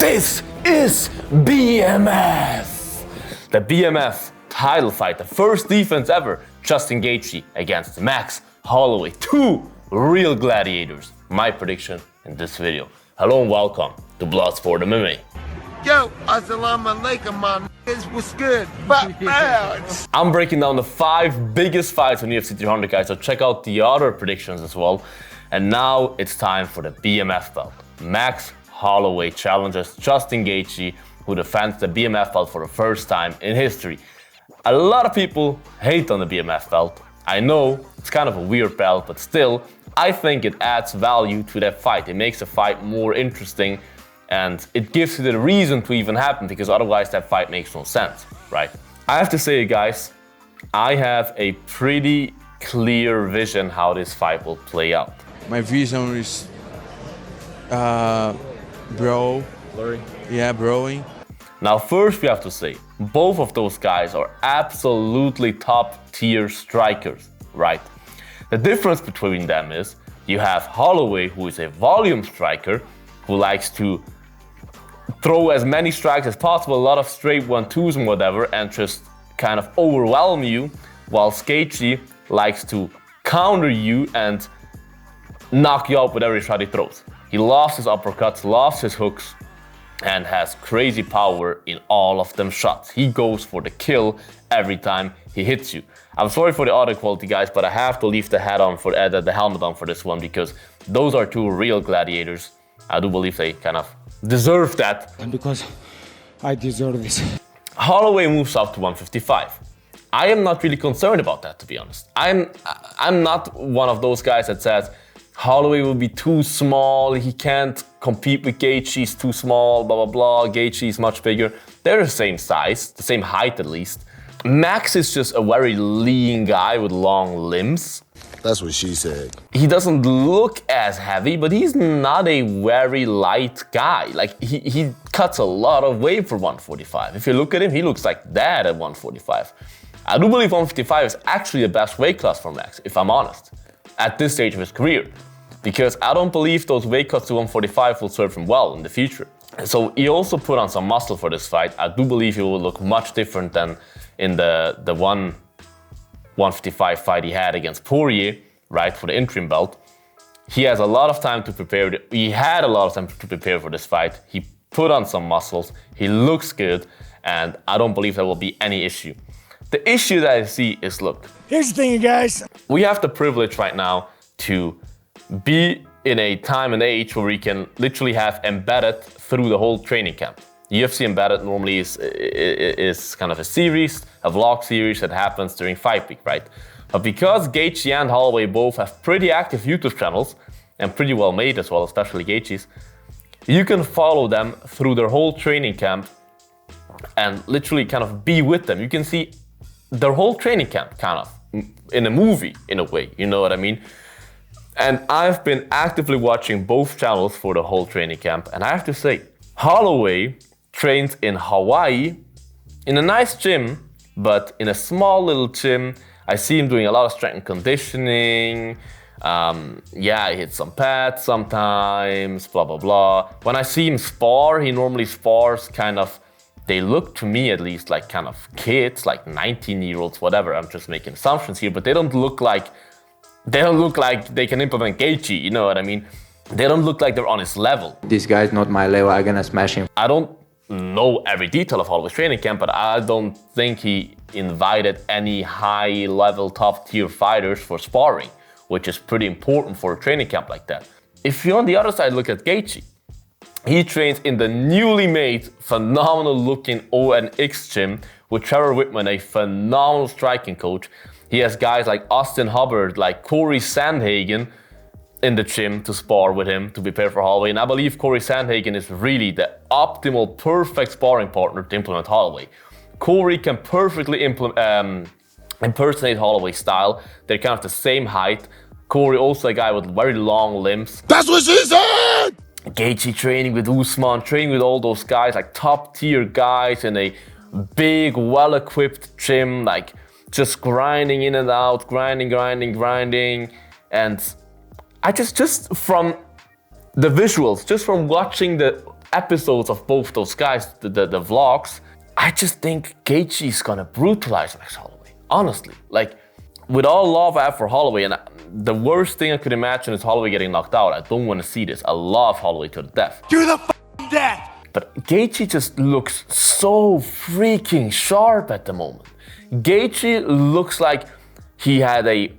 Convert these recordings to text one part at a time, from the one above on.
This is BMF! The BMF title fight, the first defense ever. Justin Gaethje against Max Holloway. Two real gladiators. My prediction in this video. Hello and welcome to Bloodsport MMA. Yo, assalamu alaikum, my niggas, what's good? I'm breaking down the 5 biggest fights on UFC 300, guys, so check out the other predictions as well. And now it's time for the BMF belt. Max Holloway challenges Justin Gaethje, who defends the BMF belt for the first time in history. A lot of people hate on the BMF belt. I know it's kind of a weird belt, but still, I think it adds value to that fight. It makes the fight more interesting and it gives it a reason to even happen, because otherwise that fight makes no sense, right? I have to say, guys, I have a pretty clear vision how this fight will play out. My vision is blurry. Yeah, blurring. Now, first we have to say, both of those guys are absolutely top tier strikers, right? The difference between them is you have Holloway, who is a volume striker, who likes to throw as many strikes as possible, a lot of straight 1-2s and whatever, and just kind of overwhelm you, while Gaethje likes to counter you and knock you out with every shot he throws. He loves his uppercuts, loves his hooks, and has crazy power in all of them shots. He goes for the kill every time he hits you. I'm sorry for the audio quality, guys, but I have to leave the helmet on for this one, because those are two real gladiators. I do believe they kind of deserve that. And because I deserve this. Holloway moves up to 155. I am not really concerned about that, to be honest. I'm not one of those guys that says Holloway will be too small, he can't compete with Gaethje, he's too small, blah, blah, blah. Gaethje is much bigger. They're the same size, the same height at least. Max is just a very lean guy with long limbs. That's what she said. He doesn't look as heavy, but he's not a very light guy. Like, he cuts a lot of weight for 145. If you look at him, he looks like that at 145. I do believe 155 is actually the best weight class for Max, if I'm honest, at this stage of his career. Because I don't believe those weight cuts to 145 will serve him well in the future. So he also put on some muscle for this fight. I do believe he will look much different than in the 155 fight he had against Poirier, right, for the interim belt. He has a lot of time to prepare. He had a lot of time to prepare for this fight. He put on some muscles. He looks good, and I don't believe there will be any issue. The issue that I see is, look. Here's the thing, you guys. We have the privilege right now to be in a time and age where we can literally have embedded through the whole training camp. UFC embedded normally is kind of a series, a vlog series that happens during Fight Week, right? But because Gaethje and Holloway both have pretty active YouTube channels, and pretty well made as well, especially Gaethje's, you can follow them through their whole training camp and literally kind of be with them. You can see their whole training camp kind of in a movie, in a way, you know what I mean? And I've been actively watching both channels for the whole training camp, and I have to say, Holloway trains in Hawaii in a nice gym, but in a small little gym. I see him doing a lot of strength and conditioning. Yeah, he hits some pads sometimes, blah, blah, blah. When I see him spar, he normally spars kind of, they look to me at least like kind of kids, like 19-year-olds, whatever. I'm just making assumptions here, but they don't look like they can implement Gaethje, you know what I mean? They don't look like they're on his level. This guy's not my level, I'm gonna smash him. I don't know every detail of Holloway's training camp, but I don't think he invited any high-level, top-tier fighters for sparring, which is pretty important for a training camp like that. If you on the other side look at Gaethje, he trains in the newly made, phenomenal-looking ONX gym with Trevor Whitman, a phenomenal striking coach. He has guys like Austin Hubbard, like Corey Sandhagen in the gym to spar with him to prepare for Holloway. And I believe Corey Sandhagen is really the optimal, perfect sparring partner to implement Holloway. Corey can perfectly impersonate Holloway's style. They're kind of the same height. Corey also a guy with very long limbs. That's what she said! Gaethje training with Usman, training with all those guys, like top tier guys in a big, well-equipped gym, like just grinding in and out, grinding. And I just from the visuals, just from watching the episodes of both those guys, the vlogs, I just think Gaethje is gonna brutalize Max Holloway. Honestly, like, with all love I have for Holloway, and the worst thing I could imagine is Holloway getting knocked out. I don't want to see this. I love Holloway to the death. To the death! But Gaethje just looks so freaking sharp at the moment. Gaethje looks like he had a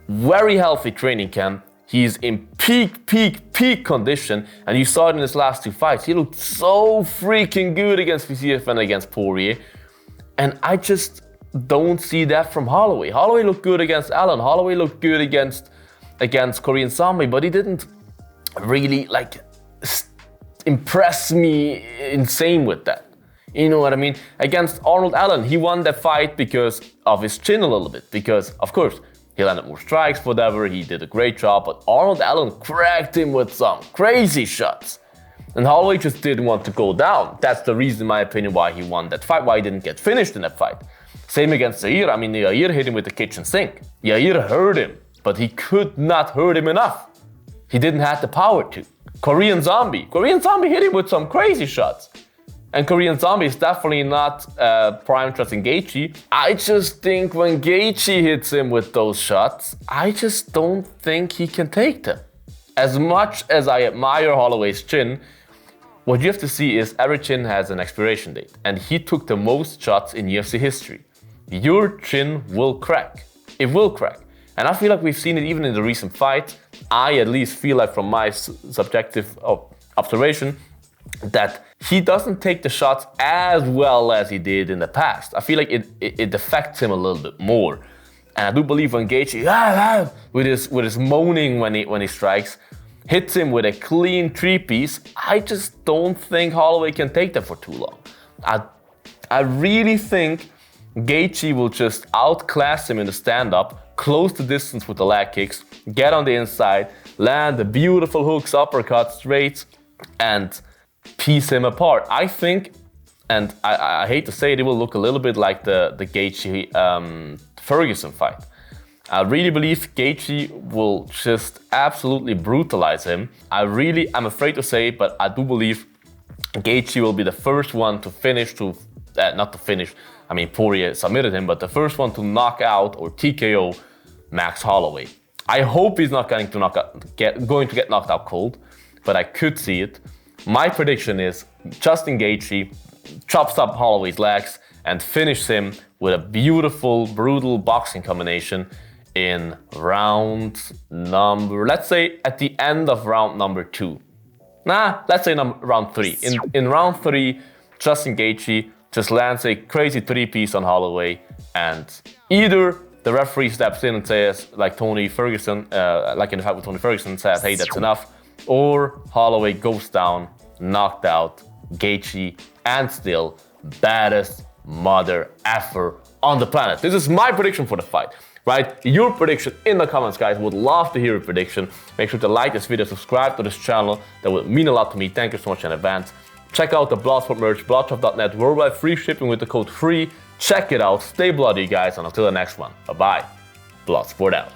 very healthy training camp. He's in peak condition, and you saw it in his last 2 fights. He looked so freaking good against VCF and against Poirier, and I just don't see that from Holloway. Holloway looked good against Allen. Holloway looked good against Korean Zombie, but he didn't really like impress me insane with that. You know what I mean? Against Arnold Allen, he won that fight because of his chin a little bit, because of course he landed more strikes, whatever, he did a great job, but Arnold Allen cracked him with some crazy shots. And Holloway just didn't want to go down. That's the reason, in my opinion, why he won that fight, why he didn't get finished in that fight. Same against Zaire. I mean, Zaire hit him with the kitchen sink. Zaire hurt him, but he could not hurt him enough. He didn't have the power to. Korean Zombie hit him with some crazy shots. And Korean Zombie is definitely not prime trusting Gaethje. I just think when Gaethje hits him with those shots, I just don't think he can take them. As much as I admire Holloway's chin, what you have to see is every chin has an expiration date, and he took the most shots in UFC history. Your chin will crack. It will crack. And I feel like we've seen it even in the recent fight. I at least feel like, from my subjective observation, that he doesn't take the shots as well as he did in the past. I feel like it affects him a little bit more. And I do believe when Gaethje, with his moaning when he strikes, hits him with a clean 3-piece, I just don't think Holloway can take that for too long. I really think Gaethje will just outclass him in the stand-up, close the distance with the leg kicks, get on the inside, land the beautiful hooks, uppercuts, straights, and piece him apart. I think, and I hate to say it, it will look a little bit like the Gaethje Ferguson fight. I really believe Gaethje will just absolutely brutalize him. I'm afraid to say it, but I do believe Gaethje will be the first one to finish, not to finish, I mean Poirier submitted him, but the first one to knock out or TKO Max Holloway. I hope he's not going to get knocked out cold, but I could see it. My prediction is Justin Gaethje chops up Holloway's legs and finishes him with a beautiful, brutal boxing combination in let's say at the end of round number 2. Let's say round 3. In round 3, Justin Gaethje just lands a crazy 3-piece on Holloway, and either the referee steps in and says, like Tony Ferguson, like in the fight with Tony Ferguson, says, hey, that's enough, or Holloway goes down, knocked out Gaethje, and still baddest mother effer on the planet. This is my prediction for the fight. Write your prediction in the comments, guys. Would love to hear your prediction. Make sure to like this video, subscribe to this channel. That would mean a lot to me. Thank you so much in advance. Check out the Bloodsport merch, bloodshop.net, worldwide free shipping with the code FREE. Check it out. Stay bloody, guys, and until the next one. Bye-bye. Bloodsport out.